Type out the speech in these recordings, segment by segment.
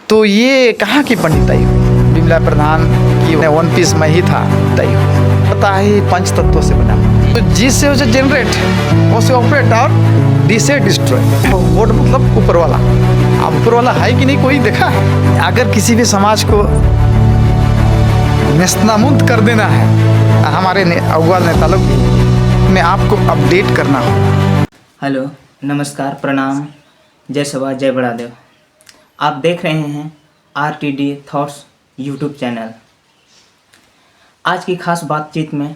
तो ये कहाँ की पंडिताई हुई? विमला प्रधान की वन पीस में ही था तय हुई। पता है पंच तत्वों से बना, तो जी से उसे जनरेट, ओ से ऑपरेट और डी से डिस्ट्रॉय। गॉड मतलब ऊपर वाला। अब ऊपर वाला है कि नहीं कोई देखा है? अगर किसी भी समाज को नेस्तनाबूद कर देना है, हमारे अव्वल नेता लोग में आपको अपडेट करना हो। हेलो, नमस्कार, प्रणाम, जय सभा, जय बड़ादेव। आप देख रहे हैं आरटीडी थॉट्स यूट्यूब चैनल। आज की खास बातचीत में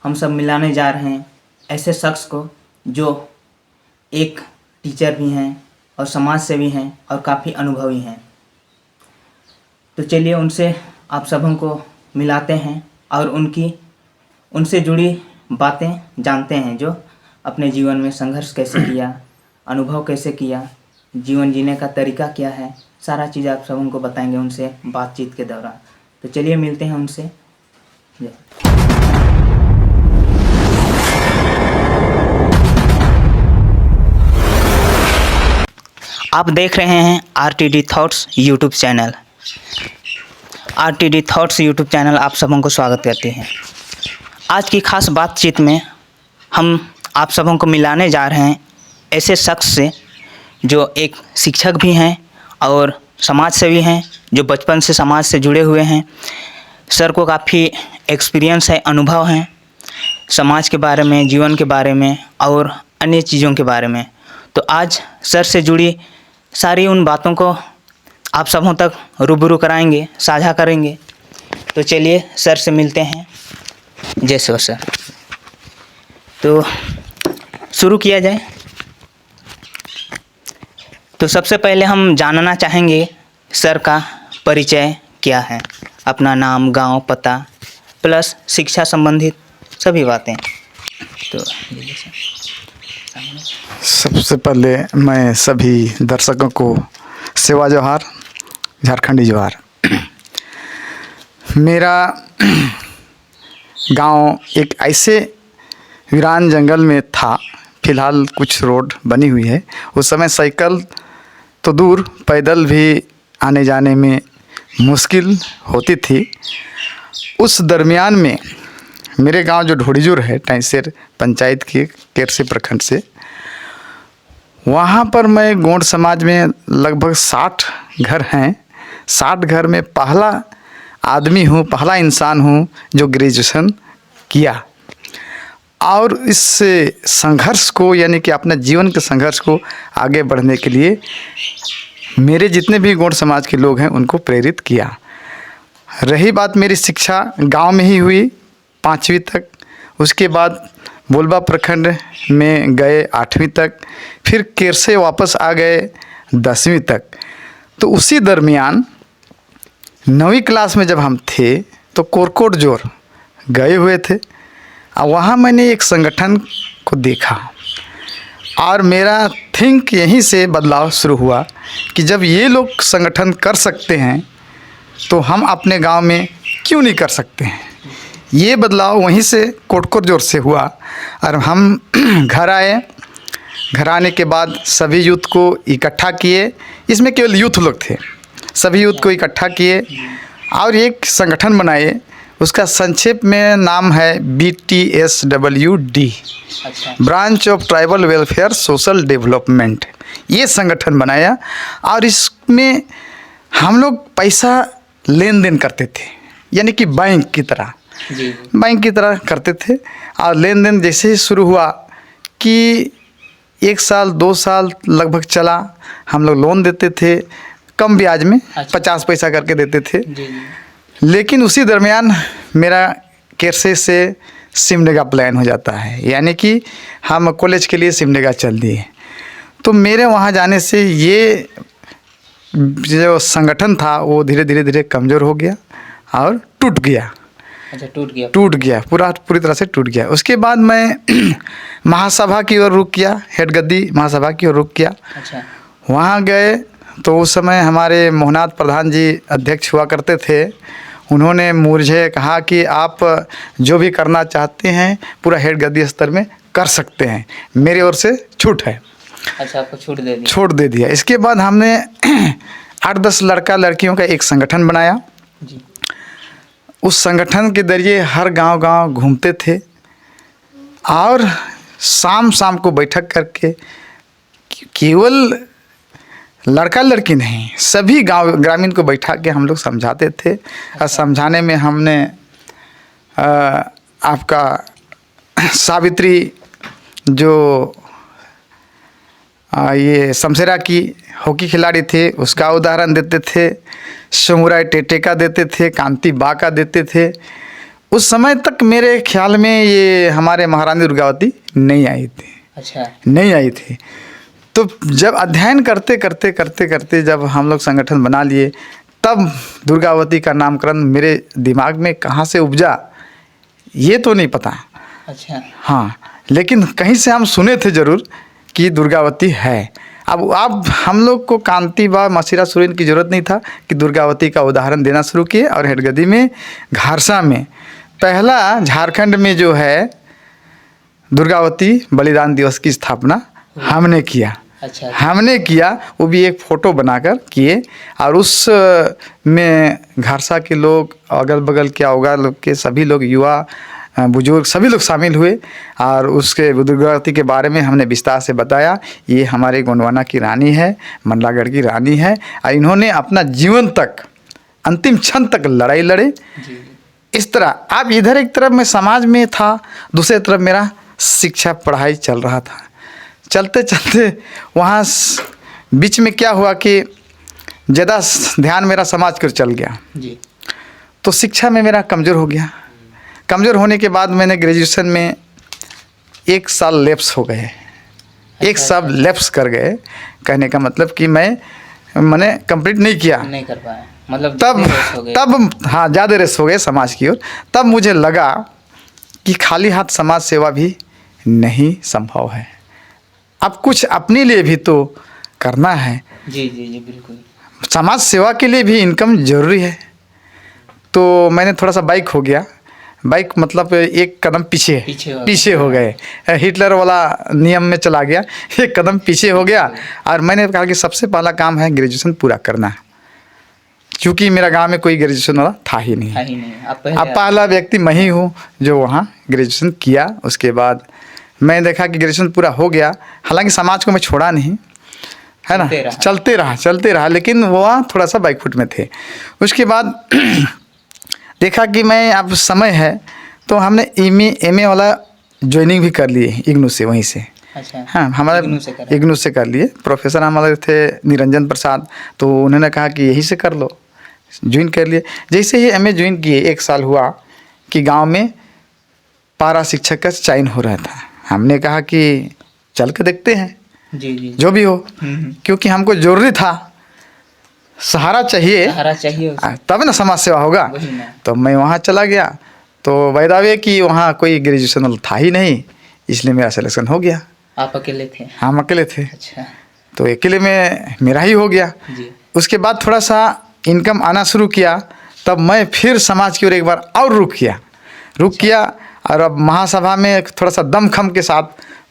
हम सब मिलाने जा रहे हैं ऐसे शख्स को जो एक टीचर भी हैं और समाज सेवी हैं और काफ़ी अनुभवी हैं। तो चलिए उनसे आप सबों को मिलाते हैं और उनसे जुड़ी बातें जानते हैं, जो अपने जीवन में संघर्ष कैसे किया, अनुभव कैसे किया, जीवन जीने का तरीका क्या है, सारा चीज़ आप सबों को बताएंगे उनसे बातचीत के दौरान। तो चलिए मिलते हैं उनसे। आप देख रहे हैं RTD thoughts YouTube channel. RTD thoughts YouTube channel आप सबों को स्वागत करते हैं। आज की खास बातचीत में हम आप सबों को मिलाने जा रहे हैं ऐसे शख्स से जो एक शिक्षक भी हैं और समाज सेवी हैं, जो बचपन से समाज से जुड़े हुए हैं। सर को काफ़ी एक्सपीरियंस है, अनुभव हैं समाज के बारे में, जीवन के बारे में और अन्य चीज़ों के बारे में। तो आज सर से जुड़ी सारी उन बातों को आप सबों तक रूबरू कराएंगे, साझा करेंगे। तो चलिए सर से मिलते हैं। जैसे हो सर, तो शुरू किया जाए। तो सबसे पहले हम जानना चाहेंगे सर का परिचय क्या है, अपना नाम, गांव, पता प्लस शिक्षा संबंधित सभी बातें। तो सबसे पहले मैं सभी दर्शकों को सेवा जोहार, झारखंडी जोहार। मेरा गांव एक ऐसे वीरान जंगल में था। फिलहाल कुछ रोड बनी हुई है। उस समय साइकिल तो दूर, पैदल भी आने जाने में मुश्किल होती थी। उस दरमियान में मेरे गांव जो ढोड़ीजुर है, टैंसेर पंचायत के केरसे प्रखंड से, वहाँ पर मैं गोंड समाज में लगभग 60 घर हैं। 60 घर में पहला आदमी हूँ, पहला इंसान हूँ जो ग्रेजुएशन किया। और इस संघर्ष को, यानी कि अपने जीवन के संघर्ष को आगे बढ़ने के लिए मेरे जितने भी गोंड समाज के लोग हैं उनको प्रेरित किया। रही बात मेरी शिक्षा, गांव में ही हुई 5वीं तक। उसके बाद बोलबा प्रखंड में गए 8वीं तक, फिर केरसे वापस आ गए 10वीं तक। तो उसी दरमियान 9वीं क्लास में जब हम थे तो कोरकोट जोर गए हुए थे और वहाँ मैंने एक संगठन को देखा और मेरा थिंक यहीं से बदलाव शुरू हुआ कि जब ये लोग संगठन कर सकते हैं तो हम अपने गांव में क्यों नहीं कर सकते हैं। ये बदलाव वहीं से कोटकोट जोर से हुआ और हम घर आए। घर आने के बाद सभी यूथ को इकट्ठा किए। इसमें केवल यूथ लोग थे। सभी यूथ को इकट्ठा किए और एक संगठन बनाए। उसका संक्षेप में नाम है BTSWD, branch of tribal welfare social development. ये संगठन बनाया और इसमें हम लोग पैसा लेन देन करते थे, यानी कि बैंक की तरह करते थे। और लेन देन जैसे ही शुरू हुआ कि 1 साल 2 साल लगभग चला, हम लोग लोन देते थे कम ब्याज में, 50 पैसा करके देते थे। लेकिन उसी दरमियान मेरा केरसे से सिमडेगा प्लान हो जाता है, यानी कि हम कॉलेज के लिए सिमडेगा चल दिए। तो मेरे वहाँ जाने से ये जो संगठन था वो धीरे धीरे कमज़ोर हो गया और टूट गया। टूट गया पूरी तरह से टूट गया। उसके बाद मैं महासभा की ओर रुख किया, हेड गद्दी महासभा की ओर रुख किया। वहाँ गए तो उस समय हमारे मोहनाथ प्रधान जी अध्यक्ष हुआ करते थे। उन्होंने मुझे कहा कि आप जो भी करना चाहते हैं पूरा हेड गद्दी स्तर में कर सकते हैं, मेरी ओर से छूट है। अच्छा, आपको छूट दे दिया? छूट दे दिया। इसके बाद हमने 8-10 लड़का लड़कियों का एक संगठन बनाया। जी। उस संगठन के जरिए हर गांव-गांव घूमते थे और शाम शाम को बैठक करके केवल लड़का लड़की नहीं, सभी गांव ग्रामीण को बैठा के हम लोग समझाते थे। और समझाने में हमने आपका सावित्री जो ये समसेरा की हॉकी खिलाड़ी थे उसका उदाहरण देते थे, समुराय टेटे का देते थे, कांति बा का देते थे। उस समय तक मेरे ख्याल में ये हमारे महारानी दुर्गावती नहीं आई थी। अच्छा। नहीं आई थी। तो जब अध्ययन करते करते करते करते जब हम लोग संगठन बना लिए, तब दुर्गावती का नामकरण मेरे दिमाग में कहाँ से उपजा ये तो नहीं पता। अच्छा। हाँ, लेकिन कहीं से हम सुने थे ज़रूर कि दुर्गावती है। अब हम लोग को कांति बा मसीरा सुरीन की ज़रूरत नहीं था कि दुर्गावती का उदाहरण देना शुरू किए। और हेडगदी में घारसा में पहला झारखंड में जो है दुर्गावती बलिदान दिवस की स्थापना हमने किया। अच्छा। हमने किया, वो भी एक फ़ोटो बनाकर किए। और उस में घारसा के लोग, अगल बगल के अवगा लोग के सभी लोग, युवा बुजुर्ग सभी लोग शामिल हुए। और उसके दुर्गावती के बारे में हमने विस्तार से बताया। ये हमारे गोंडवाना की रानी है, मंडलागढ़ की रानी है। और इन्होंने अपना जीवन तक अंतिम क्षण तक लड़ाई लड़े। जी। इस तरह अब इधर एक तरफ मैं समाज में था, दूसरे तरफ मेरा शिक्षा पढ़ाई चल रहा था। चलते चलते वहाँ बीच में क्या हुआ कि ज़्यादा ध्यान मेरा समाज की ओर चल गया। जी। तो शिक्षा में मेरा कमज़ोर हो गया। कमज़ोर होने के बाद मैंने ग्रेजुएशन में 1 साल लैप्स हो गए। 1 साल लैप्स कर गए। कहने का मतलब कि मैंने कंप्लीट नहीं किया, नहीं कर पाए, मतलब तब हाँ ज़्यादा रेस हो गए समाज की ओर। तब मुझे लगा कि खाली हाथ समाज सेवा भी नहीं संभव है, अब कुछ अपने लिए भी तो करना है। जी जी जी बिल्कुल। समाज सेवा के लिए भी इनकम ज़रूरी है। तो मैंने थोड़ा सा बाइक हो गया, बाइक मतलब एक कदम पीछे हो गए। हिटलर वाला नियम में चला गया, एक कदम पीछे हो गया। और मैंने कहा कि सबसे पहला काम है ग्रेजुएशन पूरा करना, क्योंकि मेरा गांव में कोई ग्रेजुएशन वाला था ही नहीं। अब पहला व्यक्ति मैं ही हूँ जो वहाँ ग्रेजुएशन किया। उसके बाद मैं देखा कि ग्रेजुएशन पूरा हो गया। हालांकि समाज को मैं छोड़ा नहीं, है ना, चलते रहा, लेकिन वहाँ थोड़ा सा बैकफुट में थे। उसके बाद देखा कि मैं अब समय है, तो हमने एमए वाला ज्वाइनिंग भी कर लिए इग्नू से, वहीं से। अच्छा। हाँ, हमारा इग्नू से कर लिए। प्रोफेसर हमारे थे निरंजन प्रसाद, तो उन्होंने कहा कि यही से कर लो, ज्वाइन कर लिए। जैसे ही एमए ज्वाइन किए 1 साल हुआ कि गांव में पारा शिक्षक का चयन हो रहा था। हमने कहा कि चल के देखते हैं, जी जी जो भी हो, क्योंकि हमको जरूरी था, सहारा चाहिए तब ना समाज सेवा होगा। तो मैं वहाँ चला गया। तो वैदावे कि वहाँ कोई ग्रेजुएशन था ही नहीं, इसलिए मेरा सिलेक्शन हो गया। आप अकेले थे? हम अकेले थे। अच्छा। तो अकेले में मेरा ही हो गया जी। उसके बाद थोड़ा सा इनकम आना शुरू किया, तब मैं फिर समाज की ओर एक बार और रुख किया। और अब महासभा में थोड़ा सा दमखम के साथ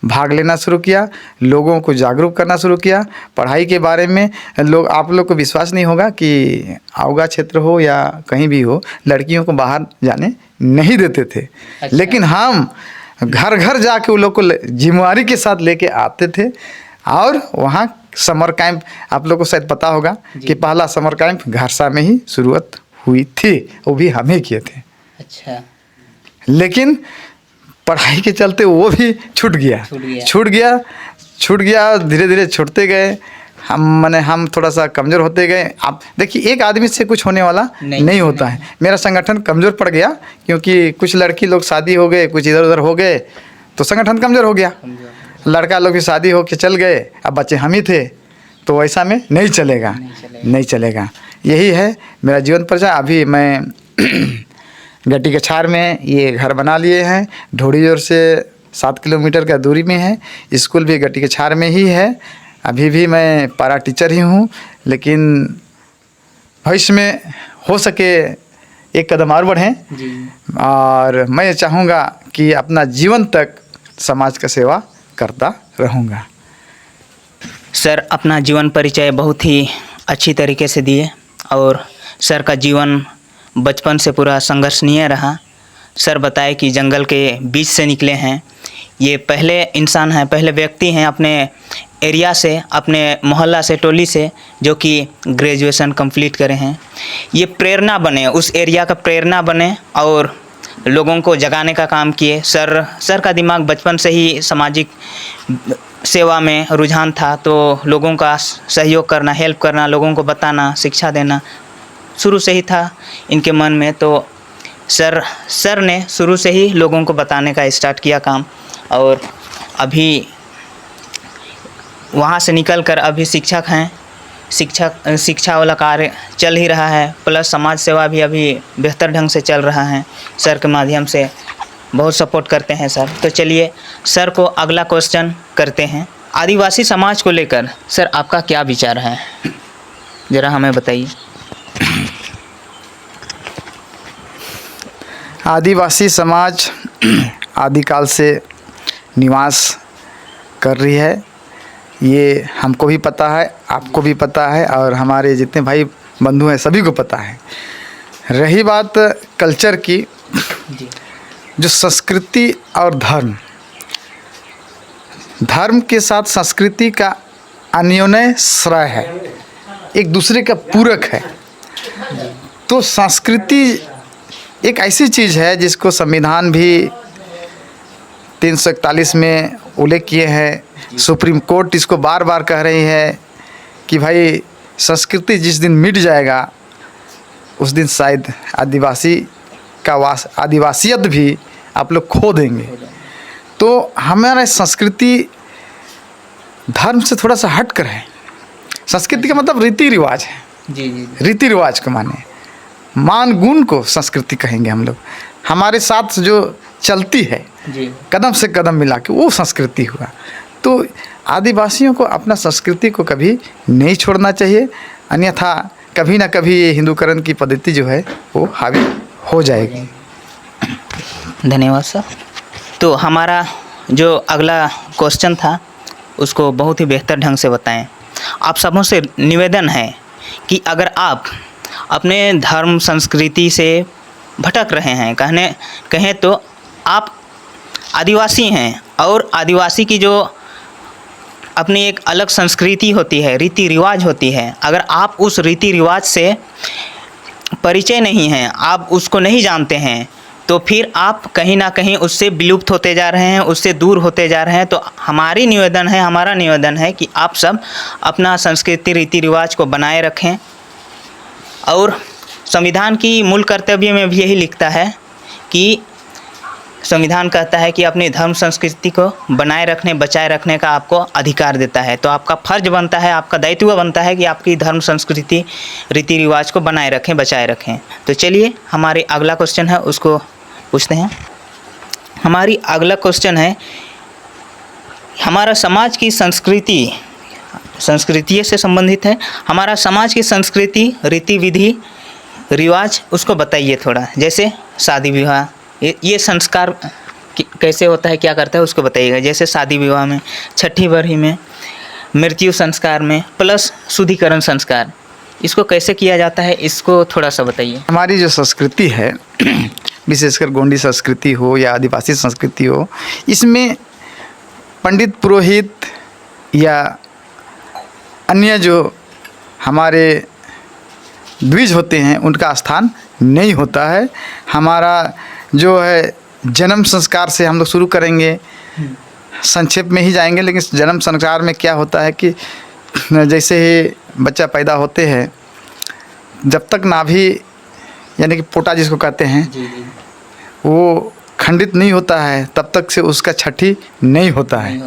भाग लेना शुरू किया, लोगों को जागरूक करना शुरू किया। पढ़ाई के बारे में आप लोग को विश्वास नहीं होगा कि अवगा क्षेत्र हो या कहीं भी हो, लड़कियों को बाहर जाने नहीं देते थे। अच्छा। लेकिन हम घर घर जाके उन लोग को जिम्मेवारी के साथ लेके आते थे। और वहाँ समर कैंप, आप लोग को शायद पता होगा कि पहला समर कैंप घारसा में ही शुरुआत हुई थी, वो भी हम ही किए थे। अच्छा। लेकिन पढ़ाई के चलते वो भी छूट गया। धीरे धीरे छूटते गए। हम थोड़ा सा कमज़ोर होते गए। आप देखिए, एक आदमी से कुछ होने वाला नहीं होता है। मेरा संगठन कमज़ोर पड़ गया, क्योंकि कुछ लड़की लोग शादी हो गए, कुछ इधर उधर हो गए, तो संगठन कमज़ोर हो गया। लड़का लोग की शादी हो के चल गए, अब बच्चे हम ही थे, तो ऐसा में नहीं चलेगा। यही है मेरा जीवन परिचय। अभी मैं गट्टी के छार में ये घर बना लिए हैं। ढोड़ीजोर से 7 किलोमीटर का दूरी में है। स्कूल भी गट्टी के छार में ही है। अभी भी मैं पारा टीचर ही हूँ, लेकिन भविष्य में हो सके एक कदम और बढ़ें। और मैं चाहूँगा कि अपना जीवन तक समाज का सेवा करता रहूँगा। सर, अपना जीवन परिचय बहुत ही अच्छी तरीके से दिए और सर का जीवन बचपन से पूरा संघर्षणीय रहा। सर बताए कि जंगल के बीच से निकले हैं, ये पहले इंसान हैं, पहले व्यक्ति हैं अपने एरिया से, अपने मोहल्ला से, टोली से, जो कि ग्रेजुएशन कंप्लीट करे हैं। ये प्रेरणा बने, उस एरिया का प्रेरणा बने और लोगों को जगाने का काम किए। सर का दिमाग बचपन से ही सामाजिक सेवा में रुझान था, तो लोगों का सहयोग करना, हेल्प करना, लोगों को बताना, शिक्षा देना शुरू से ही था इनके मन में। तो सर ने शुरू से ही लोगों को बताने का स्टार्ट किया काम, और अभी वहाँ से निकलकर अभी शिक्षक हैं। शिक्षा वाला कार्य चल ही रहा है, प्लस समाज सेवा भी अभी बेहतर ढंग से चल रहा है। सर के माध्यम से बहुत सपोर्ट करते हैं सर। तो चलिए सर को अगला क्वेश्चन करते हैं। आदिवासी समाज को लेकर सर आपका क्या विचार है, ज़रा हमें बताइए। आदिवासी समाज आदिकाल से निवास कर रही है, ये हमको भी पता है, आपको भी पता है, और हमारे जितने भाई बंधु हैं सभी को पता है। रही बात कल्चर की, जो संस्कृति और धर्म के साथ संस्कृति का अन्योन्य श्रय है, एक दूसरे का पूरक है। तो संस्कृति एक ऐसी चीज़ है जिसको संविधान भी 341 में उल्लेख किए हैं। सुप्रीम कोर्ट इसको बार बार कह रही है कि भाई संस्कृति जिस दिन मिट जाएगा उस दिन शायद आदिवासियत भी आप लोग खो देंगे। तो हमारा संस्कृति धर्म से थोड़ा सा हट कर है। संस्कृति का मतलब रीति रिवाज है। जी। रीति रिवाज को माने, मान गुण को संस्कृति कहेंगे हम लोग। हमारे साथ जो चलती है जी, कदम से कदम मिला के, वो संस्कृति हुआ। तो आदिवासियों को अपना संस्कृति को कभी नहीं छोड़ना चाहिए, अन्यथा कभी ना कभी ये हिंदूकरण की पद्धति जो है वो हावी हो जाएगी। धन्यवाद सर। तो हमारा जो अगला क्वेश्चन था उसको बहुत ही बेहतर ढंग से बताएं। आप सबों से निवेदन है कि अगर आप अपने धर्म संस्कृति से भटक रहे हैं, कहें तो आप आदिवासी हैं, और आदिवासी की जो अपनी एक अलग संस्कृति होती है, रीति रिवाज होती है, अगर आप उस रीति रिवाज से परिचय नहीं हैं, आप उसको नहीं जानते हैं, तो फिर आप कहीं ना कहीं उससे विलुप्त होते जा रहे हैं, उससे दूर होते जा रहे हैं। तो हमारा निवेदन है कि आप सब अपना संस्कृति रीति रिवाज को बनाए रखें। और संविधान की मूल कर्तव्य में भी यही लिखता है कि संविधान कहता है कि अपनी धर्म संस्कृति को बनाए रखने, बचाए रखने का आपको अधिकार देता है। तो आपका फर्ज बनता है, आपका दायित्व बनता है कि आपकी धर्म संस्कृति रीति रिवाज को बनाए रखें, बचाए रखें। तो चलिए हमारी अगला क्वेश्चन है उसको पूछते हैं। हमारी अगला क्वेश्चन है, हमारा समाज की संस्कृति से संबंधित है। हमारा समाज की संस्कृति, रीति विधि रिवाज उसको बताइए थोड़ा। जैसे शादी विवाह, ये संस्कार कैसे होता है, क्या करता है, उसको बताइएगा। जैसे शादी विवाह में, छठी बरही में, मृत्यु संस्कार में, प्लस शुद्धिकरण संस्कार, इसको कैसे किया जाता है, इसको थोड़ा सा बताइए। हमारी जो संस्कृति है, विशेषकर गोंडी संस्कृति हो या आदिवासी संस्कृति हो, इसमें पंडित पुरोहित या अन्य जो हमारे द्विज होते हैं उनका स्थान नहीं होता है। हमारा जो है जन्म संस्कार से हम लोग शुरू करेंगे, संक्षेप में ही जाएंगे। लेकिन जन्म संस्कार में क्या होता है कि जैसे ही बच्चा पैदा होते हैं, जब तक नाभि यानी कि पोटा जिसको कहते हैं वो खंडित नहीं होता है, तब तक से उसका छठी नहीं होता है,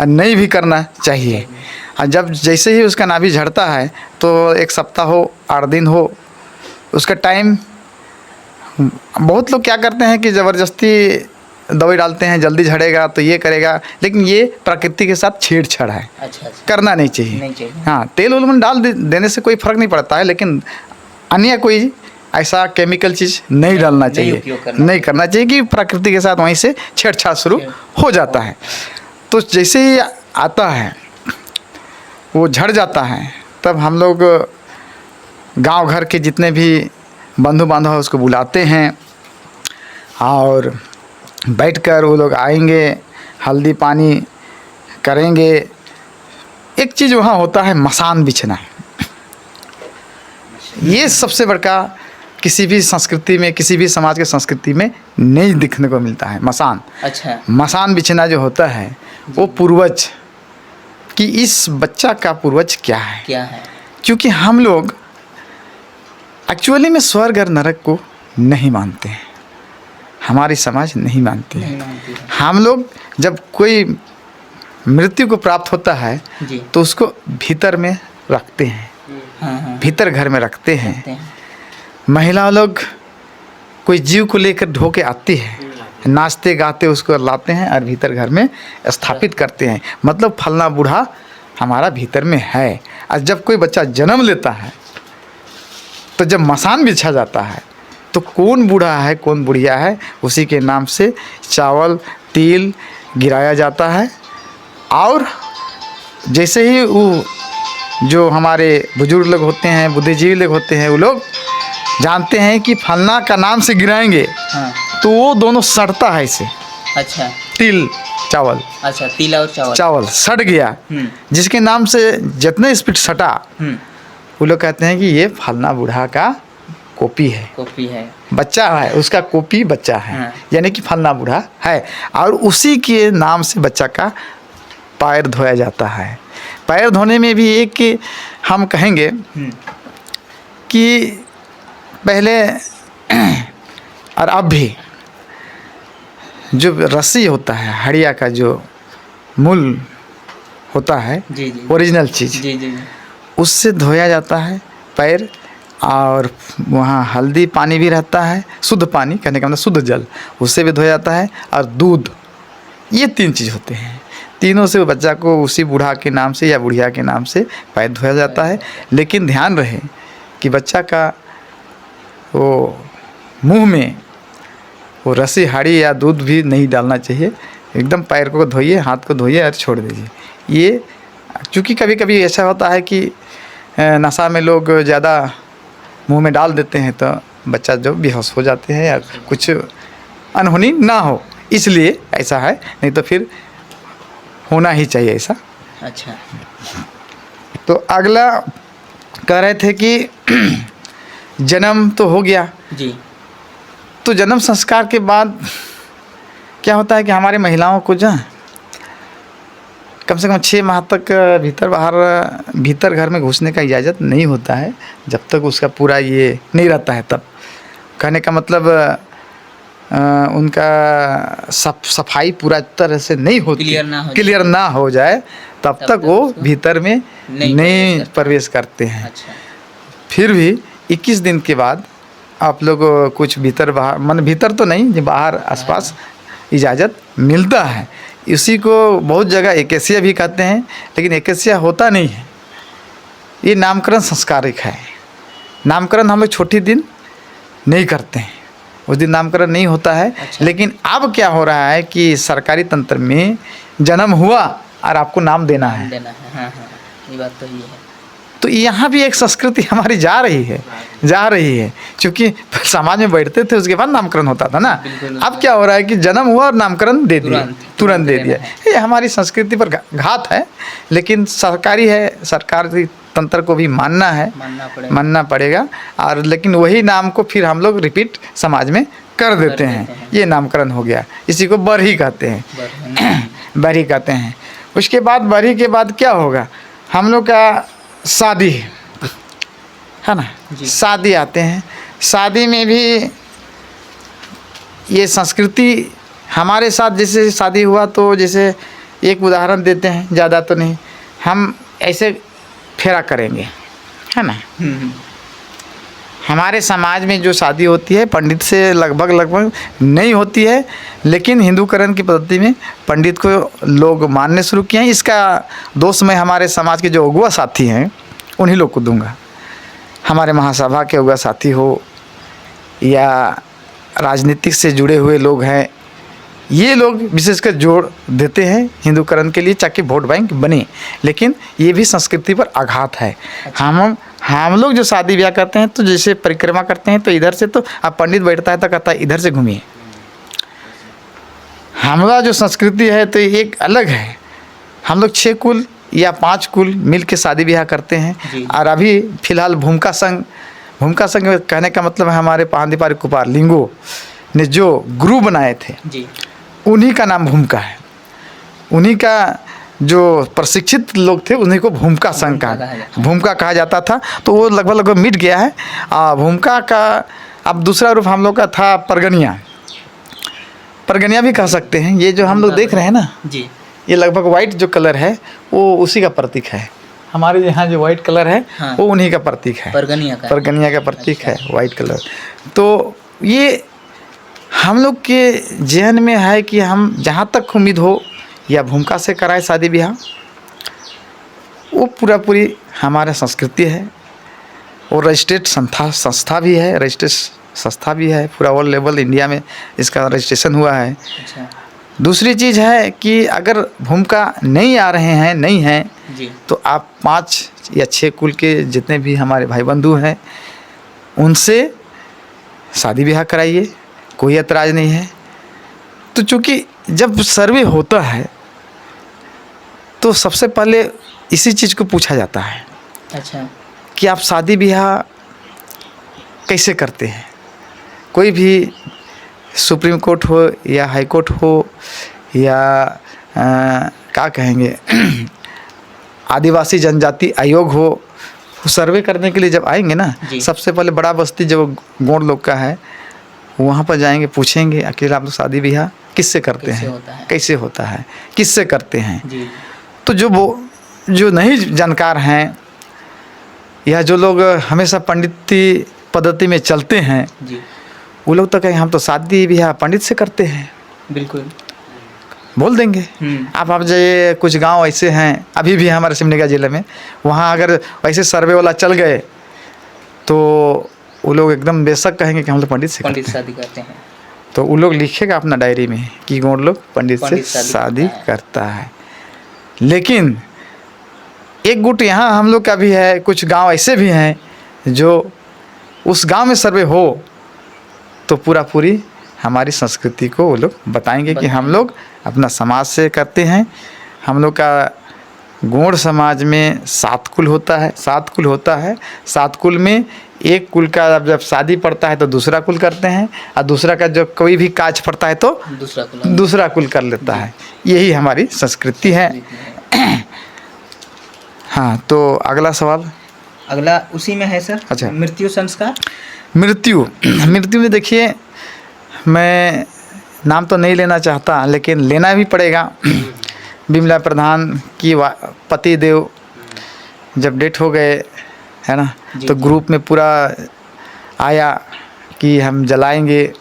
और नहीं भी करना चाहिए। और जब जैसे ही उसका नाभि झड़ता है तो 1 सप्ताह हो, 8 दिन हो, उसका टाइम, बहुत लोग क्या करते हैं कि ज़बरदस्ती दवाई डालते हैं, जल्दी झड़ेगा तो ये करेगा, लेकिन ये प्रकृति के साथ छेड़छाड़ है। अच्छा। करना नहीं चाहिए। हाँ, तेल उल में डाल देने से कोई फ़र्क नहीं पड़ता है, लेकिन अन्य कोई ऐसा केमिकल चीज़ नहीं डालना चाहिए, नहीं करना चाहिए कि प्रकृति के साथ वहीं से छेड़छाड़ शुरू हो जाता है। तो जैसे ही आता है वो झड़ जाता है, तब हम लोग गांव घर के जितने भी बंधु बांधव हैं उसको बुलाते हैं और बैठकर वो लोग आएंगे, हल्दी पानी करेंगे। एक चीज़ वहाँ होता है मसान बिछना। ये सबसे बड़का किसी भी संस्कृति में, किसी भी समाज के संस्कृति में नहीं दिखने को मिलता है मसान। अच्छा। मसान बिछना जो होता है वो पूर्वज कि इस बच्चा का पूर्वज क्या है। क्योंकि हम लोग एक्चुअली में स्वर्ग और नरक को नहीं मानते हैं, हमारी समाज नहीं मानती है। हम लोग जब कोई मृत्यु को प्राप्त होता है तो उसको भीतर में रखते हैं, भीतर घर में रखते हैं। महिला लोग कोई जीव को लेकर ढो के आती है, नाचते गाते उसको लाते हैं और भीतर घर में स्थापित करते हैं। मतलब फलना बूढ़ा हमारा भीतर में है। और जब कोई बच्चा जन्म लेता है तो जब मसान बिछा जाता है तो कौन बूढ़ा है कौन बुढ़िया है उसी के नाम से चावल तिल गिराया जाता है। और जैसे ही वो जो हमारे बुजुर्ग लोग होते हैं, बुद्धिजीवी लोग होते हैं, वो लोग जानते हैं कि फलना का नाम से गिराएंगे तो वो दोनों सड़ता है इसे। अच्छा। तिल चावल। अच्छा, तिल और चावल सड़ गया, जिसके नाम से जितने स्पीड सटा वो लोग कहते हैं कि ये फलना बूढ़ा का कॉपी है, बच्चा है उसका कॉपी बच्चा है। यानी कि फलना बूढ़ा है। और उसी के नाम से बच्चा का पैर धोया जाता है। पैर धोने में भी एक हम कहेंगे कि पहले और अब भी जो रस्सी होता है, हड़िया का जो मूल होता है, ओरिजिनल चीज़, उससे धोया जाता है पैर। और वहाँ हल्दी पानी भी रहता है, शुद्ध पानी कहने का मतलब शुद्ध जल, उससे भी धोया जाता है। और दूध, ये 3 चीज़ होते हैं। तीनों से बच्चा को उसी बूढ़ा के नाम से या बुढ़िया के नाम से पैर धोया जाता है। लेकिन ध्यान रहे कि बच्चा का वो मुंह में वो रस्सी हाड़ी या दूध भी नहीं डालना चाहिए। एकदम पैर को धोइए, हाथ को धोइए और छोड़ दीजिए। ये चूँकि कभी कभी ऐसा होता है कि नशा में लोग ज़्यादा मुंह में डाल देते हैं तो बच्चा जो बेहोश हो जाते हैं या कुछ अनहोनी ना हो, इसलिए ऐसा है। नहीं तो फिर होना ही चाहिए ऐसा। अच्छा। तो अगला कह रहे थे कि जन्म तो हो गया जी। तो जन्म संस्कार के बाद क्या होता है कि हमारी महिलाओं को जो कम से कम 6 माह तक भीतर घर में घुसने का इजाज़त नहीं होता है, जब तक उसका पूरा ये नहीं रहता है। तब कहने का मतलब उनका सफाई पूरा तरह से नहीं होती, क्लियर ना हो जाए तब तक वो भीतर में नहीं प्रवेश करते हैं। अच्छा। फिर भी 21 दिन के बाद आप लोग कुछ भीतर बाहर, मन भीतर तो नहीं, बाहर आसपास इजाज़त मिलता है। इसी को बहुत जगह एकेसिया भी कहते हैं, लेकिन एकेसिया होता नहीं है, ये नामकरण संस्कारिक है। नामकरण हम लोग छोटी दिन नहीं करते हैं, उस दिन नामकरण नहीं होता है। अच्छा। लेकिन अब क्या हो रहा है कि सरकारी तंत्र में जन्म हुआ और आपको नाम देना है। हाँ, ये बात तो ही है। तो यहाँ भी एक संस्कृति हमारी जा रही है, क्योंकि समाज में बैठते थे उसके बाद नामकरण होता था ना। अब क्या हो रहा है कि जन्म हुआ और नामकरण दे दिया, तुरंत दे दिया। ये हमारी संस्कृति पर घात है, लेकिन सरकारी है, सरकारी तंत्र को भी मानना पड़ेगा। और लेकिन वही नाम को फिर हम लोग रिपीट समाज में कर देते हैं। ये नामकरण हो गया, इसी को बरही कहते हैं। बरही कहते हैं। उसके बाद बरही के बाद क्या होगा, हम लोग का शादी है ना, शादी आते हैं। शादी में भी ये संस्कृति हमारे साथ, जैसे शादी हुआ तो जैसे एक उदाहरण देते हैं, ज़्यादा तो नहीं, हम ऐसे फेरा करेंगे, है ना। हमारे समाज में जो शादी होती है पंडित से लगभग नहीं होती है, लेकिन हिंदूकरण की पद्धति में पंडित को लोग मानने शुरू किए हैं। इसका दोष मैं हमारे समाज के जो अगुआ साथी हैं उन्हीं लोग को दूंगा। हमारे महासभा के अगुआ साथी हो या राजनीतिक से जुड़े हुए लोग हैं, ये लोग विशेषकर जोड़ देते हैं हिंदूकरण के लिए ताकि वोट बैंक बने, लेकिन ये भी संस्कृति पर आघात है। हम लोग जो शादी ब्याह करते हैं तो जैसे परिक्रमा करते हैं तो इधर से तो अब पंडित बैठता है तो कहता है इधर से घूमिए। हमारा जो संस्कृति है तो एक अलग है। हम लोग 6 कुल या 5 कुल मिल के शादी ब्याह करते हैं। जी। और अभी फिलहाल भूमिका संघ कहने का मतलब है हमारे पांडीपारी कुपार लिंगो ने जो गुरु बनाए थे जी। उन्हीं का नाम भूमिका है। उन्हीं का जो प्रशिक्षित लोग थे उन्हीं को भूमिका संघ भूमिका कहा जाता था। तो वो लगभग मिट गया है। भूमिका का अब दूसरा रूप हम लोग का था परगनिया भी कह सकते हैं। ये जो हम लोग देख रहे हैं ना जी, ये लगभग वाइट जो कलर है वो उसी का प्रतीक है। हमारे यहाँ जो वाइट कलर है हाँ। वो उन्हीं का प्रतीक है, परगनिया का प्रतीक है वाइट कलर। तो ये हम लोग के जहन में है कि हम जहाँ तक उम्मीद हो या भूमिका से कराए शादी ब्याह, वो पूरी हमारे संस्कृति है। और रजिस्ट्रेट संस्था भी है, संस्था भी है पूरा ऑल लेवल इंडिया में इसका रजिस्ट्रेशन हुआ है। अच्छा। दूसरी चीज़ है कि अगर भूमिका नहीं आ रहे हैं नहीं हैं जी, तो आप 5 या 6 कुल के जितने भी हमारे भाई बंधु हैं उनसे शादी ब्याह कराइए, कोई ऐतराज़ नहीं है। तो चूँकि जब सर्वे होता है तो सबसे पहले इसी चीज़ को पूछा जाता है अच्छा, कि आप शादी ब्याह कैसे करते हैं। कोई भी सुप्रीम कोर्ट हो या हाई कोर्ट हो या क्या कहेंगे आदिवासी जनजाति आयोग हो, सर्वे करने के लिए जब आएंगे ना, सबसे पहले बड़ा बस्ती जो गोंड लोग का है वहाँ पर जाएंगे, पूछेंगे अकेला आप लोग शादी ब्याह किससे करते हैं, कैसे होता है, किससे करते हैं जी। तो जो नहीं जानकार हैं या जो लोग हमेशा पंडिती पद्धति में चलते हैं जी, वो लोग तो कहेंगे हम तो शादी ब्याह पंडित से करते हैं, बिल्कुल बोल देंगे। आप जाइए कुछ गांव ऐसे हैं अभी भी हमारे सिमडेगा जिले में, वहाँ अगर वैसे सर्वे वाला चल गए तो वो लोग एकदम बेशक कहेंगे कि हम लोग पंडित से शादी करते हैं। तो वो लोग लिखेगा अपना डायरी में कि गोंड लोग पंडित से शादी करता है। लेकिन एक गुट यहाँ हम लोग का भी है, कुछ गांव ऐसे भी हैं जो उस गांव में सर्वे हो तो पूरी हमारी संस्कृति को वो लोग बताएंगे कि हम लोग अपना समाज से करते हैं। हम लोग का गोंड समाज में 7 कुल होता है, 7 कुल होता है। 7 कुल में एक कुल का जब शादी पड़ता है तो दूसरा कुल करते हैं, और दूसरा का जब कोई भी काज पड़ता है तो दूसरा कुल कर लेता है। यही हमारी संस्कृति है। हाँ, तो अगला सवाल अगला उसी में है सर। अच्छा, मृत्यु संस्कार। मृत्यु में देखिए, मैं नाम तो नहीं लेना चाहता लेकिन लेना भी पड़ेगा। बिमला प्रधान की पति देव जब डेथ हो गए है ना, तो ग्रुप में पूरा आया कि हम जलाएंगे,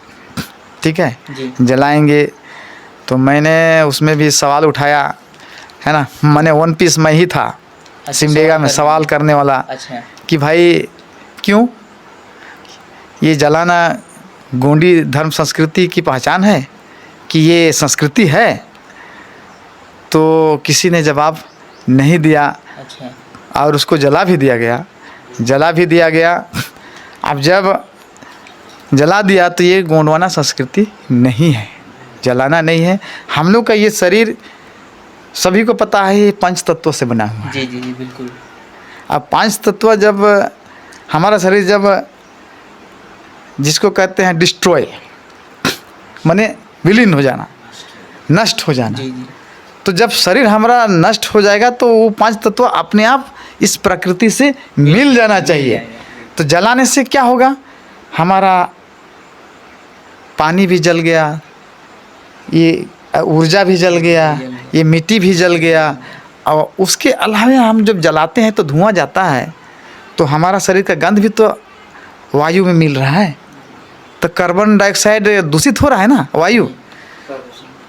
ठीक है जलाएंगे। तो मैंने उसमें भी सवाल उठाया है ना, मैंने 1 पीस मैं ही था सिमडेगा में सवाल करने वाला। अच्छा। कि भाई क्यों ये जलाना गोंडी धर्म संस्कृति की पहचान है कि ये संस्कृति है? तो किसी ने जवाब नहीं दिया। अच्छा। और उसको जला भी दिया गया। अब जब जला दिया तो ये गोंडवाना संस्कृति नहीं है, जलाना नहीं है। हम लोग का ये शरीर सभी को पता है ये 5 तत्वों से बना हुआ है। जी जी जी बिल्कुल। अब 5 तत्व जब हमारा शरीर जब जिसको कहते हैं डिस्ट्रॉय माने विलीन हो जाना, नष्ट हो जाना, जी जी। तो जब शरीर हमारा नष्ट हो जाएगा तो वो 5 तत्व अपने आप इस प्रकृति से मिल जाना चाहिए। तो जलाने से क्या होगा, हमारा पानी भी जल गया, ये ऊर्जा भी जल गया, ये मिट्टी भी जल गया। और उसके अलावा हम जब जलाते हैं तो धुआं जाता है तो हमारा शरीर का गंध भी तो वायु में मिल रहा है। तो कार्बन डाइऑक्साइड दूषित हो रहा है ना, वायु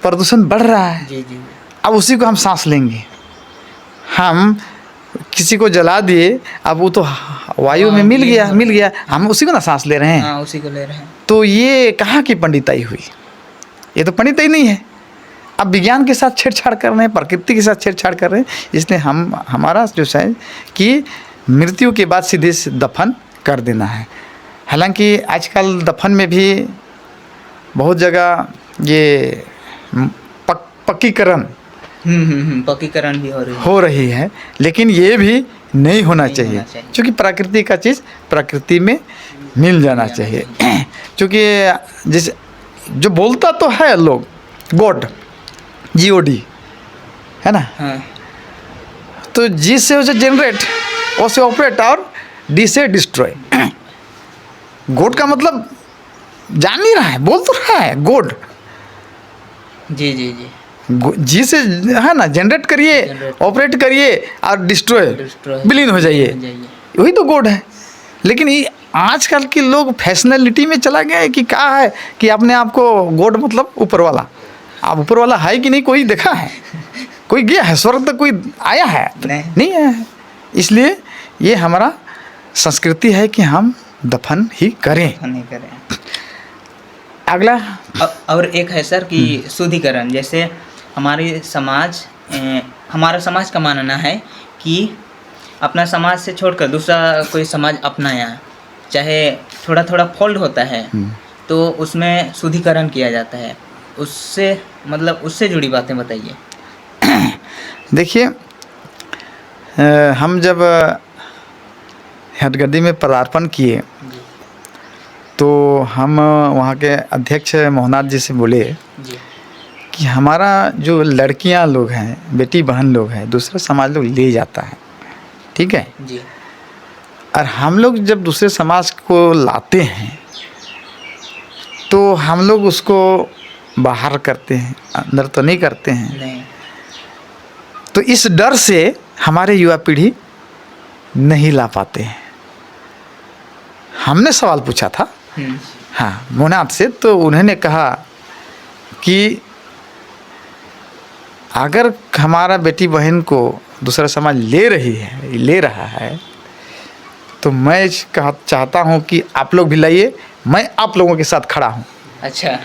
प्रदूषण बढ़ रहा है। जी जी। अब उसी को हम सांस लेंगे। हम किसी को जला दिए, अब वो तो वायु में मिल गया, हम उसी को ना सांस ले रहे हैं। हाँ, उसी को ले रहे हैं। तो ये कहाँ की पंडिताई हुई? ये तो पंडिताई नहीं है। अब विज्ञान के साथ छेड़छाड़ कर रहे हैं, प्रकृति के साथ छेड़छाड़ कर रहे हैं। इसलिए हमारा जो है कि मृत्यु के बाद सीधे से दफन कर देना है। हालांकि आजकल दफन में भी बहुत जगह ये पक्कीकरण पक्कीकरण भी हो रही है, लेकिन ये भी नहीं होना चाहिए, क्योंकि प्रकृति का चीज़ प्रकृति में मिल जाना चाहिए। क्योंकि जैसे जो बोलता तो है लोग गॉड, GOD है ना, हाँ। तो जी से उसे जनरेट, ओ से ऑपरेट और डी से डिस्ट्रॉय। गॉड का मतलब जान नहीं रहा है, बोल तो रहा है गॉड। जी जी जी। जी से है ना, जनरेट करिए, ऑपरेट करिए और डिस्ट्रॉय, विलीन हो जाइए, वही तो गॉड है। लेकिन ये आजकल के लोग फैशनलिटी में चला गया है कि क्या है कि अपने आप को गॉड मतलब ऊपर वाला। आप ऊपर वाला है कि नहीं कोई देखा है? कोई गया है स्वर्ग तक? कोई आया है? नहीं आया है। इसलिए ये हमारा संस्कृति है कि हम दफन ही करें। अगला और एक है सर कि शुद्धिकरण। जैसे हमारा समाज का मानना है कि अपना समाज से छोड़कर दूसरा कोई समाज अपनाया, चाहे थोड़ा थोड़ा फॉल्ट होता है तो उसमें शुद्धिकरण किया जाता है। उससे मतलब उससे जुड़ी बातें बताइए। देखिए, हम जब हटगड्डी में पदार्पण किए तो हम वहाँ के अध्यक्ष मोहनाथ जी से बोले कि हमारा जो लड़कियाँ लोग हैं, बेटी बहन लोग हैं, दूसरा समाज लोग ले जाता है, ठीक है जी। और हम लोग जब दूसरे समाज को लाते हैं तो हम लोग उसको बाहर करते हैं, अंदर तो नहीं करते हैं। नहीं। तो इस डर से हमारे युवा पीढ़ी नहीं ला पाते हैं। हमने सवाल पूछा था हाँ मोहनाथ से, तो उन्होंने कहा कि अगर हमारा बेटी बहन को दूसरा समाज ले रहा है तो मैं चाहता हूँ कि आप लोग भी लाइए, मैं आप लोगों के साथ खड़ा हूँ। अच्छा।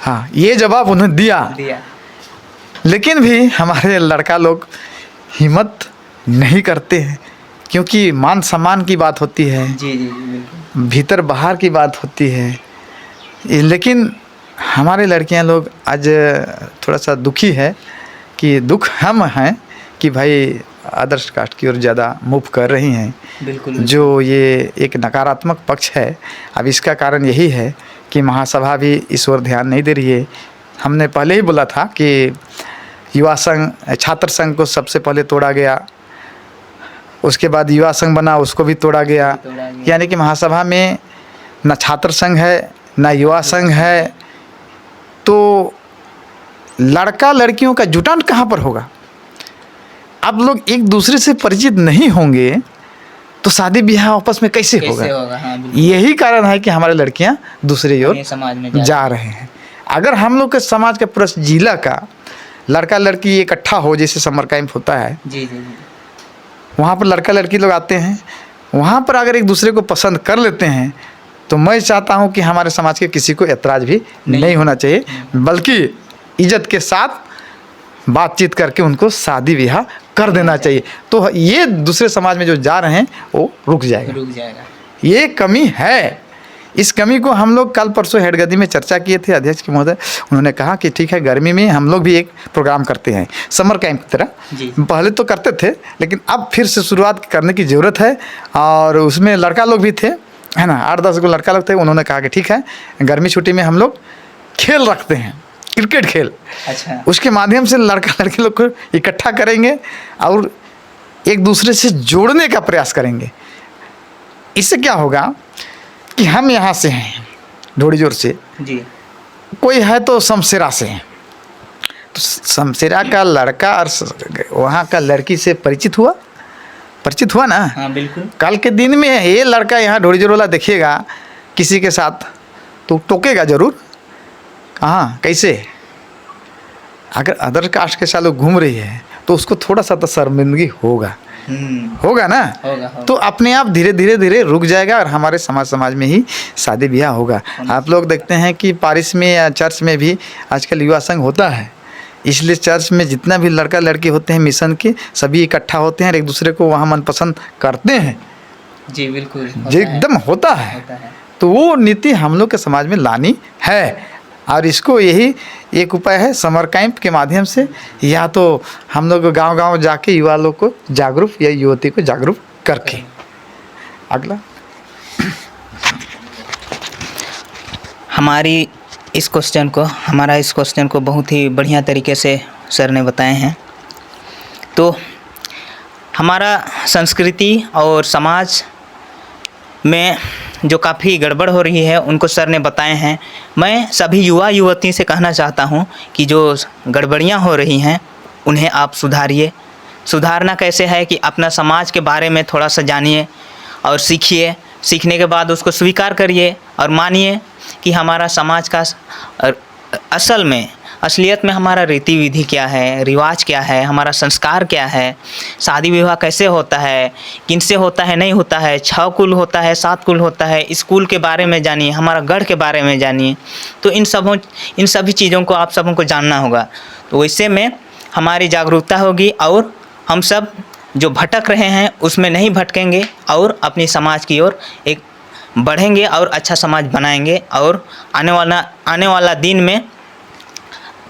हाँ, ये जवाब उन्हें दिया। लेकिन भी हमारे लड़का लोग हिम्मत नहीं करते हैं, क्योंकि मान सम्मान की बात होती है। जी जी जी, भीतर बाहर की बात होती है। लेकिन हमारे लड़कियां लोग आज थोड़ा सा दुखी है कि दुख हम हैं कि भाई आदर्श कास्ट की ओर ज़्यादा मूव कर रही हैं। बिल्कुल। जो ये एक नकारात्मक पक्ष है। अब इसका कारण यही है कि महासभा भी इस ओर ध्यान नहीं दे रही है। हमने पहले ही बोला था कि युवा संघ, छात्र संघ को सबसे पहले तोड़ा गया, उसके बाद युवा संघ बना, उसको भी तोड़ा गया। यानी कि महासभा में न छात्र संघ है न युवा संघ है, तो लड़का लड़कियों का जुटान कहाँ पर होगा? अब लोग एक दूसरे से परिचित नहीं होंगे तो शादी ब्याह आपस में कैसे होगा? हाँ, यही कारण है कि हमारे लड़कियां दूसरे ओर समाज में जा रहे हैं। अगर हम लोग के समाज के पूरा जिला का लड़का लड़की इकट्ठा हो, जैसे समर कैंप होता है, जी जी जी, वहाँ पर लड़का लड़की लोग आते हैं, वहाँ पर अगर एक दूसरे को पसंद कर लेते हैं तो मैं चाहता हूँ कि हमारे समाज के किसी को ऐतराज़ भी नहीं होना चाहिए, बल्कि इज्जत के साथ बातचीत करके उनको शादी ब्याह कर देना चाहिए। तो ये दूसरे समाज में जो जा रहे हैं वो रुक जाएगा। ये कमी है। इस कमी को हम लोग कल परसों हेडगद्दी में चर्चा किए थे अध्यक्ष के महोदय। उन्होंने कहा कि ठीक है, गर्मी में हम लोग भी एक प्रोग्राम करते हैं समर कैंप की तरह। पहले तो करते थे, लेकिन अब फिर से शुरुआत करने की ज़रूरत है। और उसमें लड़का लोग भी थे, है ना, 8-10 को लड़का लोग थे। उन्होंने कहा कि ठीक है, गर्मी छुट्टी में हम लोग खेल रखते हैं, क्रिकेट खेल। अच्छा। उसके माध्यम से लड़का लड़की लोग को इकट्ठा करेंगे और एक दूसरे से जोड़ने का प्रयास करेंगे। इससे क्या होगा कि हम यहाँ से हैं ढोड़ीजोर से जी, कोई है तो शमशेरा से हैं, तो शमशेरा का लड़का और वहाँ का लड़की से परिचित हुआ ना। हाँ बिल्कुल। कल के दिन में ये लड़का यहाँ ढोड़ीजोर वाला देखिएगा किसी के साथ तो टोकेगा जरूर। कहाँ कैसे? अगर अदर कास्ट के साथ लोग घूम रही है तो उसको थोड़ा सा तो शर्मिंदगी होगा ना। होगा। तो अपने आप धीरे धीरे रुक जाएगा और हमारे समाज में ही शादी ब्याह होगा। आप लोग देखते हैं कि पारिस में या चर्च में भी आजकल युवा संघ होता है, इसलिए चर्च में जितना भी लड़का लड़की होते हैं मिशन के, सभी इकट्ठा होते हैं और एक दूसरे को वहाँ मनपसंद करते हैं। जी बिल्कुल जो एकदम होता है। तो वो नीति हम लोग के समाज में लानी है, और इसको यही एक उपाय है समर कैंप के माध्यम से, या तो हम लोग गांव-गांव जाके युवा लोग को जागरूक या युवती को जागरूक करके। अगला हमारा इस क्वेश्चन को बहुत ही बढ़िया तरीके से सर ने बताए हैं। तो हमारा संस्कृति और समाज में जो काफ़ी गड़बड़ हो रही है उनको सर ने बताए हैं। मैं सभी युवा युवती से कहना चाहता हूं कि जो गड़बड़ियां हो रही हैं उन्हें आप सुधारिए। सुधारना कैसे है कि अपना समाज के बारे में थोड़ा सा जानिए और सीखिए। सीखने के बाद उसको स्वीकार करिए और मानिए कि हमारा समाज का असल में असलियत में हमारा रीति विधि क्या है, रिवाज क्या है, हमारा संस्कार क्या है, शादी विवाह कैसे होता है, किनसे होता है नहीं होता है, 6 कुल होता है 7 कुल होता है, स्कूल के बारे में जानिए, हमारा गढ़ के बारे में जानिए। तो इन सभी चीज़ों को आप सबों को जानना होगा। तो वैसे में हमारी जागरूकता होगी और हम सब जो भटक रहे हैं उसमें नहीं भटकेंगे और अपनी समाज की ओर एक बढ़ेंगे और अच्छा समाज बनाएंगे, और आने वाला दिन में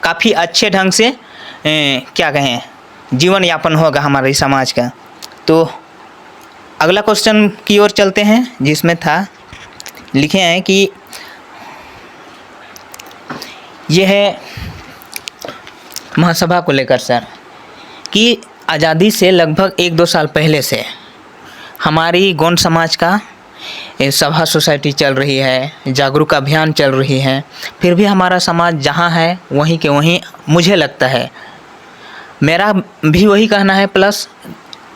काफ़ी अच्छे ढंग से क्या कहें जीवन यापन होगा हमारे समाज का। तो अगला क्वेश्चन की ओर चलते हैं, जिसमें था लिखे हैं कि यह है महासभा को लेकर सर, कि आज़ादी से लगभग 1-2 साल पहले से हमारी गौंड समाज का सभा सोसाइटी चल रही है, जागरूक अभियान चल रही है, फिर भी हमारा समाज जहाँ है वहीं के वहीं मुझे लगता है, मेरा भी वही कहना है, प्लस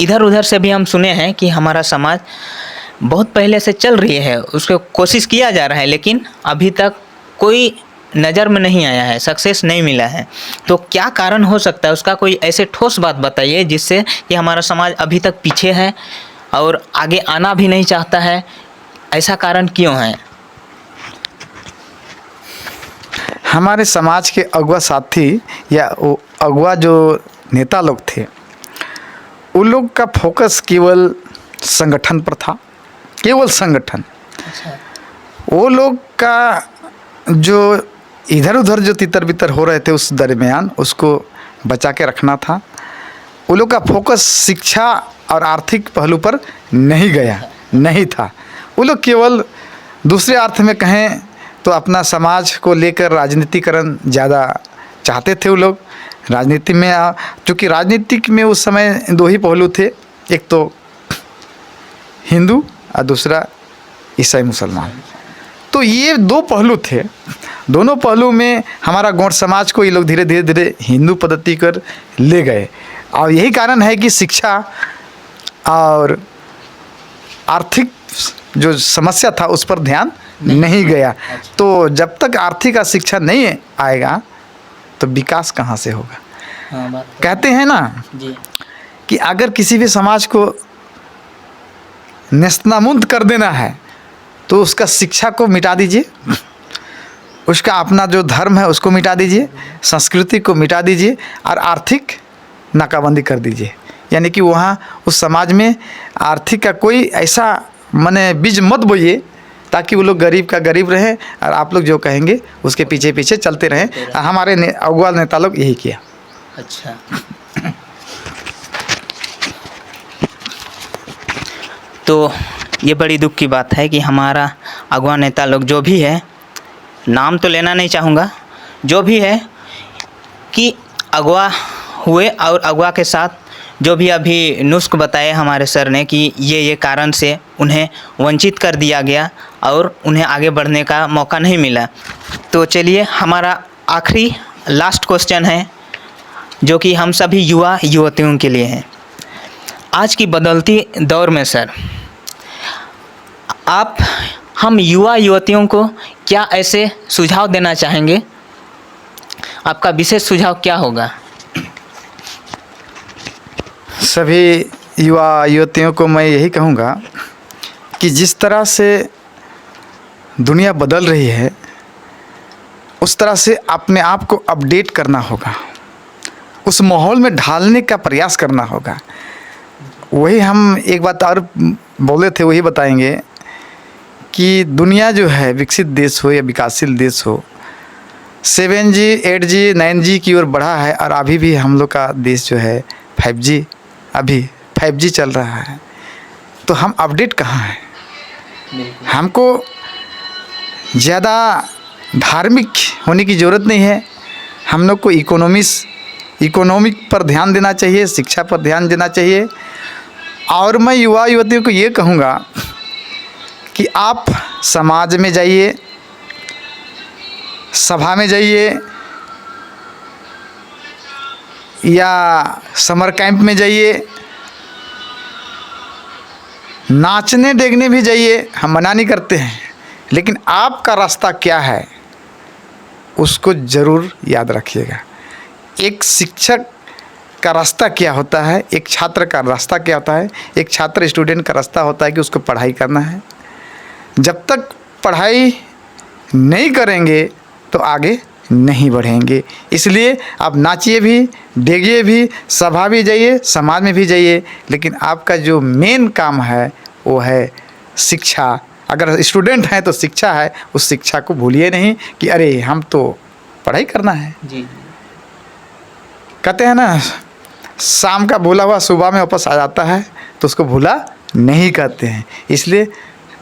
इधर उधर से भी हम सुने हैं कि हमारा समाज बहुत पहले से चल रही है, उसको कोशिश किया जा रहा है, लेकिन अभी तक कोई नज़र में नहीं आया है, सक्सेस नहीं मिला है। तो क्या कारण हो सकता है उसका, कोई ऐसे ठोस बात बताइए जिससे कि हमारा समाज अभी तक पीछे है और आगे आना भी नहीं चाहता है। ऐसा कारण क्यों है? हमारे समाज के अगुआ साथी या अगुआ जो नेता लोग थे, उन लोग का फोकस केवल संगठन पर था, केवल संगठन। वो लोग का जो इधर उधर जो तितर बितर हो रहे थे उस दरमियान, उसको बचा के रखना था। वो लोग का फोकस शिक्षा और आर्थिक पहलू पर नहीं था। वो लोग केवल दूसरे अर्थ में कहें तो अपना समाज को लेकर राजनीतिकरण ज़्यादा चाहते थे। वो लोग राजनीति में, चूँकि राजनीतिक में उस समय 2 ही पहलू थे, एक तो हिंदू और दूसरा ईसाई मुसलमान। तो ये 2 पहलू थे। दोनों पहलू में हमारा गौड़ समाज को ये लोग धीरे धीरे हिंदू पद्धति कर ले गए, और यही कारण है कि शिक्षा और आर्थिक जो समस्या था उस पर ध्यान नहीं गया। तो जब तक आर्थिक और शिक्षा नहीं आएगा तो विकास कहाँ से होगा। कहते हैं ना जी कि अगर किसी भी समाज को नेस्तनाबूद कर देना है तो उसका शिक्षा को मिटा दीजिए, उसका अपना जो धर्म है उसको मिटा दीजिए, संस्कृति को मिटा दीजिए और आर्थिक नाकाबंदी कर दीजिए। यानी कि वहाँ उस समाज में आर्थिक का कोई ऐसा माने बीज मत बोइए ताकि वो लोग गरीब का गरीब रहें और आप लोग जो कहेंगे उसके पीछे पीछे चलते रहें। हमारे अगुआ नेता लोग यही किया। अच्छा, तो ये बड़ी दुख की बात है कि हमारा अगुआ नेता लोग जो भी है, नाम तो लेना नहीं चाहूँगा, जो भी है कि अगुआ हुए और अगुआ के साथ जो भी अभी नुस्ख बताए हमारे सर ने कि ये कारण से उन्हें वंचित कर दिया गया और उन्हें आगे बढ़ने का मौका नहीं मिला। तो चलिए हमारा आखिरी लास्ट क्वेश्चन है जो कि हम सभी युवा युवतियों के लिए है। आज की बदलती दौर में सर आप हम युवा युवतियों को क्या ऐसे सुझाव देना चाहेंगे? आपका विशेष सुझाव क्या होगा? सभी युवा युवतियों को मैं यही कहूँगा कि जिस तरह से दुनिया बदल रही है उस तरह से अपने आप को अपडेट करना होगा। उस माहौल में ढालने का प्रयास करना होगा। वही हम एक बात और बोले थे, वही बताएंगे कि दुनिया जो है, विकसित देश हो या विकासशील देश हो, 7G 8G 9G की ओर बढ़ा है और अभी भी हम लोग का देश जो है 5G चल रहा है। तो हम अपडेट कहाँ हैं? हमको ज़्यादा धार्मिक होने की ज़रूरत नहीं है। हम लोग को इकोनॉमिक पर ध्यान देना चाहिए, शिक्षा पर ध्यान देना चाहिए। और मैं युवा युवतियों को ये कहूँगा कि आप समाज में जाइए, सभा में जाइए या समर कैंप में जाइए, नाचने देखने भी जाइए, हम मना नहीं करते हैं, लेकिन आपका रास्ता क्या है उसको ज़रूर याद रखिएगा। एक शिक्षक का रास्ता क्या होता है, एक छात्र का रास्ता क्या होता है, एक छात्र स्टूडेंट का रास्ता होता है कि उसको पढ़ाई करना है। जब तक पढ़ाई नहीं करेंगे तो आगे नहीं बढ़ेंगे। इसलिए आप नाचिए भी, डेगिए भी, सभा भी जाइए, समाज में भी जाइए, लेकिन आपका जो मेन काम है वो है शिक्षा। अगर स्टूडेंट हैं तो शिक्षा है, उस शिक्षा को भूलिए नहीं कि अरे हम तो पढ़ाई करना है। जी। कहते हैं ना, शाम का भूला हुआ सुबह में वापस आ जाता है, तो उसको भूला नहीं कहते हैं। इसलिए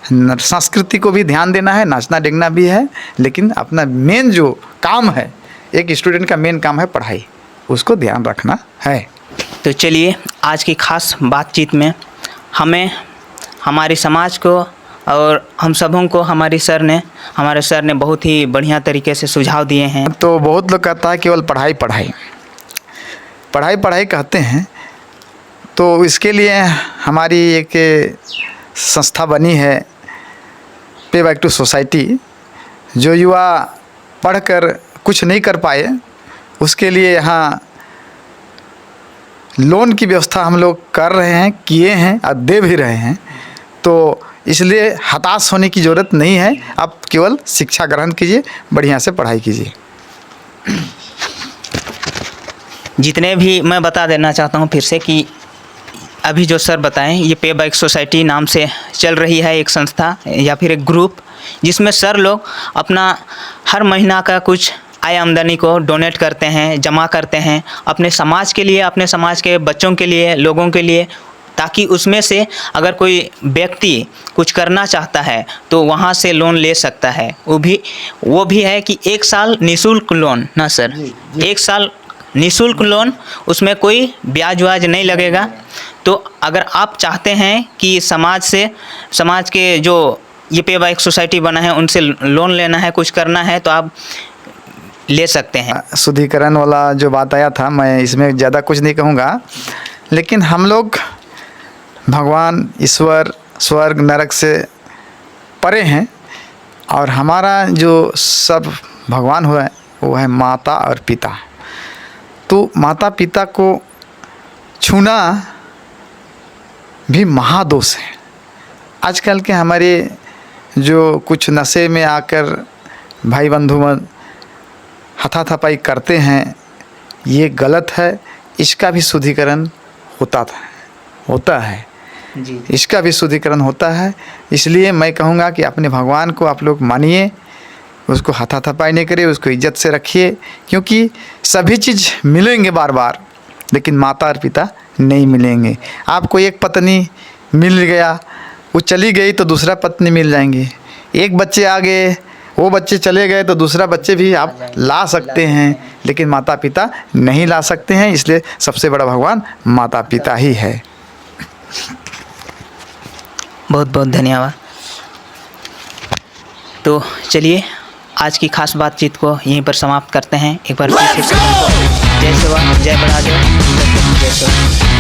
संस्कृति को भी ध्यान देना है, नाचना डेगना भी है, लेकिन अपना मेन जो काम है, एक स्टूडेंट का मेन काम है पढ़ाई, उसको ध्यान रखना है। तो चलिए, आज की खास बातचीत में हमें, हमारे समाज को और हम सबों को हमारे सर ने बहुत ही बढ़िया तरीके से सुझाव दिए हैं। तो बहुत लोग कहता है केवल पढ़ाई कहते हैं। तो इसके लिए हमारी एक संस्था बनी है, पे बैक टू सोसाइटी, जो युवा पढ़कर कुछ नहीं कर पाए उसके लिए यहाँ लोन की व्यवस्था हम लोग कर रहे हैं, किए हैं और दे भी रहे हैं। तो इसलिए हताश होने की ज़रूरत नहीं है, आप केवल शिक्षा ग्रहण कीजिए, बढ़िया से पढ़ाई कीजिए। जितने भी मैं बता देना चाहता हूँ फिर से कि अभी जो सर बताएं, ये पे बैक सोसाइटी नाम से चल रही है एक संस्था या फिर एक ग्रुप, जिसमें सर लोग अपना हर महीना का कुछ आय आमदनी को डोनेट करते हैं, जमा करते हैं अपने समाज के लिए, अपने समाज के बच्चों के लिए, लोगों के लिए, ताकि उसमें से अगर कोई व्यक्ति कुछ करना चाहता है तो वहाँ से लोन ले सकता है। वो भी है कि 1 साल निःशुल्क लोन ना सर, 1 साल निःशुल्क लोन, उसमें कोई ब्याज व्याज नहीं लगेगा। तो अगर आप चाहते हैं कि समाज के जो ये पे बैक सोसाइटी बना है उनसे लोन लेना है, कुछ करना है, तो आप ले सकते हैं। शुद्धिकरण वाला जो बात आया था, मैं इसमें ज़्यादा कुछ नहीं कहूँगा, लेकिन हम लोग भगवान, ईश्वर, स्वर्ग नरक से परे हैं और हमारा जो सब भगवान हुआ है वो है माता और पिता। तो माता पिता को छूना भी महादोष है। आजकल के हमारे जो कुछ नशे में आकर भाई बंधु हाथाथापाई करते हैं, ये गलत है। इसका भी शुद्धिकरण होता है जी। इसका भी शुद्धिकरण होता है। इसलिए मैं कहूँगा कि अपने भगवान को आप लोग मानिए, उसको हाथाथापाई नहीं करिए, उसको इज्जत से रखिए, क्योंकि सभी चीज़ मिलेंगे बार बार, लेकिन माता और पिता नहीं मिलेंगे। आपको एक पत्नी मिल गया, वो चली गई तो दूसरा पत्नी मिल जाएंगे। एक बच्चे आ गए, वो बच्चे चले गए तो दूसरा बच्चे भी आप ला सकते हैं, लेकिन माता पिता नहीं ला सकते हैं। इसलिए सबसे बड़ा भगवान माता पिता ही है। बहुत बहुत धन्यवाद। तो चलिए, आज की खास बातचीत को यहीं पर समाप्त करते हैं। एक बार फिर से जय सेवा, जय बड़ा देव, जय सेवा।